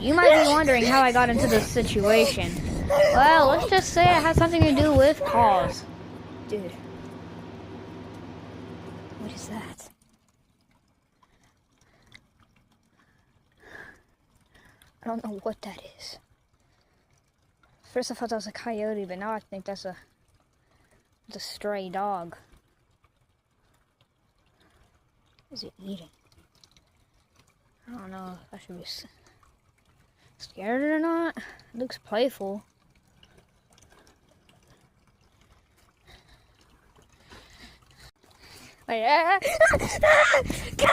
You might be wondering how I got into this situation. Well, let's just say it has something to do with paws. Dude. What is that? I don't know what that is. First I thought that was a coyote, but now I think that's a stray dog. What is it eating? I don't know if I should be scared or not. It looks playful. Wait, get